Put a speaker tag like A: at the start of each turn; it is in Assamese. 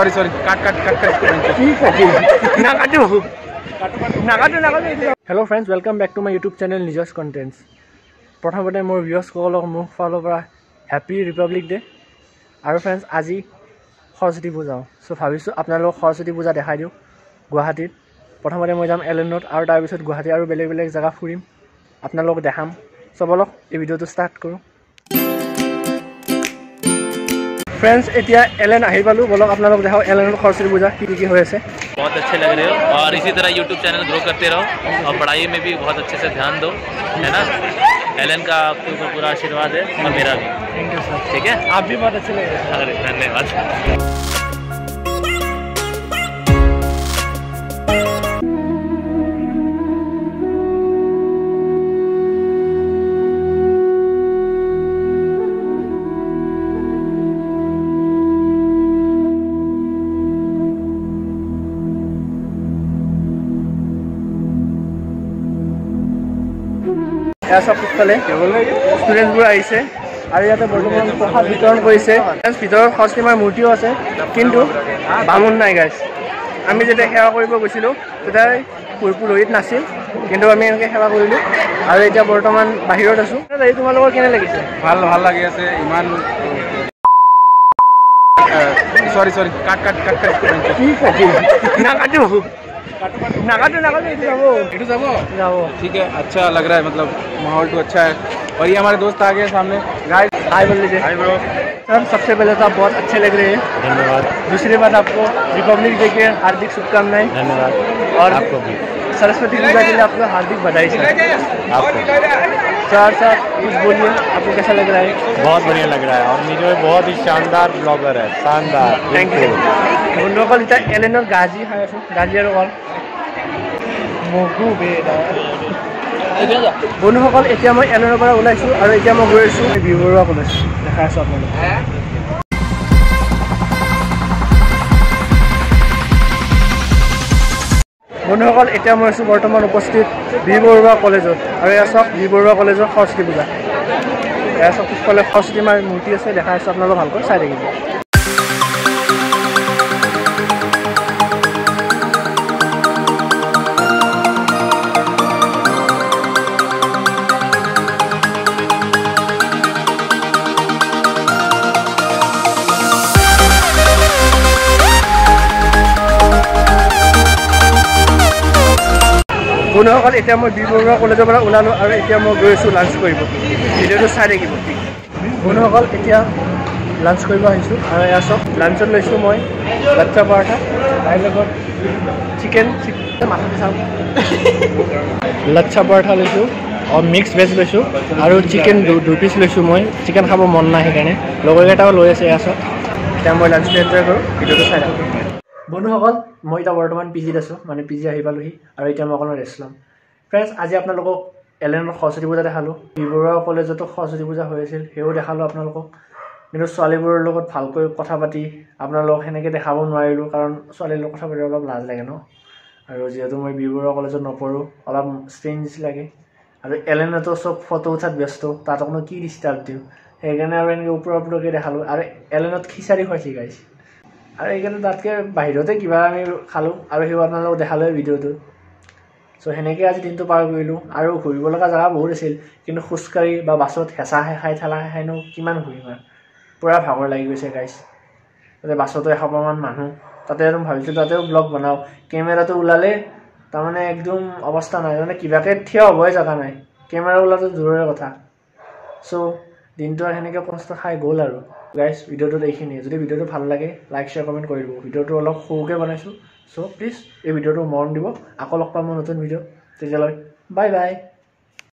A: सॉरी सॉरी काट काट काट काट
B: hello friends welcome back to my YouTube channel निजर्स कन्टेन्ट्स प्रथमते मोर व्यूअर्सসকলক মোৰ ফালৰ পৰা हैप्पी रिपब्लिक डे আৰু फ्रेंड्स আজি সৰস্বতী পূজা সো ভাবিছো আপোনালোকক সৰস্বতী পূজা দেখাই দিও গুৱাহাটীত প্ৰথমতে মই যাম এলেনত আৰু তাৰ পিছত গুৱাহাটী আৰু বেলেগ বেলেগ জায়গা ফুৰিম আপোনালোকক দেখাম সো বলক এই ভিডিওটো স্টাৰ্ট কৰো फ्रेंड्स एटिया एलेन आहि पालु बोलक आपन लोग देखाओ एलेन सरस्वती पूजा की होय আছে
C: बहुत अच्छे लग रहे हो और इसी तरह YouTube चैनल ग्रो करते रहो और पढ़ाई में भी बहुत अच्छे से ध्यान दो है ना एलेन का आपके ऊपर पूरा आशीर्वाद है और मेरा भी
B: थैंक यू सर
C: ठीक है
B: आप भी बहुत अच्छे लग रहे हैं
C: अरे धन्यवाद
B: ऐसा पिछले स्टूडेंट्सबुर आइसे और इते बर्तमान प्रसाद वितरण करिसे ভিতৰত সৰস্বতী মাৰ মূৰ্তিও আছে কিন্তু বামুণ নাই গাইস আমি যেতে সেৱা কৰিব গৈছিলো তেতা পুৰোহিত নাছিল কিন্তু আমি এনেকে সেৱা কৰিলো আৰু এতিয়া বৰ্তমান বাহিৰত আছো এই তোমালোকৰ কেনে লাগিছে
A: ভাল ভাল লাগি আছে ইমান सॉरी सॉरी काट काट काट काट
B: ना काटू
A: ठीक है अच्छा लग रहा है मतलब माहौल तो अच्छा है और ये हमारे दोस्त आ गए सामने
B: गाइस हाय बोल लीजिए हाय ब्रो सर सबसे पहले तो आप बहुत अच्छे लग रहे हैं
C: धन्यवाद
B: दूसरी बात आपको रिपब्लिक डे के हार्दिक शुभकामनाएं
C: धन्यवाद
B: और
C: आपको भी
B: सरस्वती पूजा के लिए आपको हार्दिक बधाई सर
C: आपको
B: सर कुछ बोलिए आपको कैसा लग रहा है
C: बहुत बढ़िया लग रहा है और नीरज बहुत ही शानदार ब्लॉगर है शानदार
B: थैंक यू बंधुসকল এটা এলেনৰ গাজি খাই আছো গাজি আৰু কল মগু বেদা বন্ধুসকল এতিয়া মই এলেনৰ পৰা ওলাইছো আৰু এতিয়া মই গৈ আছো বিবৰুৱা কলেজ দেখাই আছো আপোনালোকক বন্ধুসকল এতিয়া মই আছো বৰ্তমান উপস্থিত বিবৰুৱা কলেজত আৰু এয়া চাওক বিবৰুৱা কলেজৰ সৰস্বতী পূজা এয়া চাওক পিছফালে সৰস্বতী মাৰ মূৰ্তি আছে দেখাই আছো আপোনালোকে ভালকৈ চাই থাকিব বন্ধুসকল এতিয়া মই বিবৰুৱা কলেজৰ পৰা ওলালো আৰু এতিয়া মই গৈ আছো লাঞ্চ কৰিব ভিডিঅ'টো চাই থাকিব বন্ধুসকল এতিয়া লাঞ্চ কৰিব আহিছোঁ আৰু এয়া চাওক লাঞ্চত লৈছোঁ মই লাচ্ছা পৰঠা তাৰ লগত চিকেন মাথাটো চাওক লাচ্ছা পৰঠা লৈছোঁ আৰু মিক্স ভেজ লৈছোঁ আৰু চিকেন 2 পিচ লৈছোঁ মই চিকেন খাব মন নাই সেইকাৰণে লগৰকেইটাও লৈ আছে এয়া চাওক এতিয়া মই লাঞ্চটো এনজয় কৰোঁ ভিডিঅ'টো চাই থাকোঁ বন্ধুসকল মই এতিয়া বৰ্তমান পিজিত আছোঁ মানে পিজি আহি পালোহি আৰু এতিয়া মই অকণমান ৰেষ্ট ল'ম ফ্ৰেণ্ডছ আজি আপোনালোকক এলেনৰ সৰস্বতী পূজা দেখালোঁ বিবৰুৱা কলেজতো সৰস্বতী পূজা হৈ আছিল সেয়াও দেখালোঁ আপোনালোকক কিন্তু ছোৱালীবোৰৰ লগত ভালকৈ কথা পাতি আপোনালোকক সেনেকৈ দেখাব নোৱাৰিলোঁ কাৰণ ছোৱালীৰ লগত কথা পাতি অলপ লাজ লাগে ন আৰু যিহেতু মই বিবৰুৱা কলেজত নপঢ়োঁ অলপ ষ্ট্ৰেঞ্জ লাগে আৰু এলেনতো চব ফটো উঠাত ব্যস্ত তাত অকণমান কি ডিষ্টাৰ্ব দিওঁ সেইকাৰণে আৰু এনেকৈ ওপৰকৈ দেখালোঁ আৰু এলেনত খিচাৰি খুৱাইছে গাইছ আৰু এইকাৰণে তাতকৈ বাহিৰতে কিবা আমি খালোঁ আৰু সেইবোৰ আপোনালোকক দেখালোঁ ভিডিঅ'টো চ' সেনেকৈ আজি দিনটো পাৰ কৰিলোঁ আৰু ঘূৰিব লগা জেগা বহুত আছিল কিন্তু খোজকাঢ়ি বা বাছত হেঁচা খাই ঠেলা খাইনো কিমান ঘূৰিম আৰু পূৰা ভাগৰ লাগি গৈছে গাইছ তাতে বাছতো এশমান মানুহ তাতে আৰু ভাবিছোঁ তাতেও ব্লগ বনাওঁ কেমেৰাটো ওলালে তাৰমানে একদম অৱস্থা নাই মানে কিবাকৈ থিয় হ'বই জেগা নাই কেমেৰা ওলাটো দূৰৰে কথা চ' দিনটো আৰু সেনেকৈ কষ্ট খাই গ'ল আৰু গাইজ ভিডিঅ'টোত এইখিনিয়ে যদি ভিডিঅ'টো ভাল লাগে লাইক শ্বেয়াৰ কমেণ্ট কৰি দিব ভিডিঅ'টো অলপ সৰুকৈ বনাইছোঁ চ' প্লিজ এই ভিডিঅ'টো মৰম দিব আকৌ লগ পাম মই নতুন ভিডিঅ' তেতিয়ালৈ বাই বাই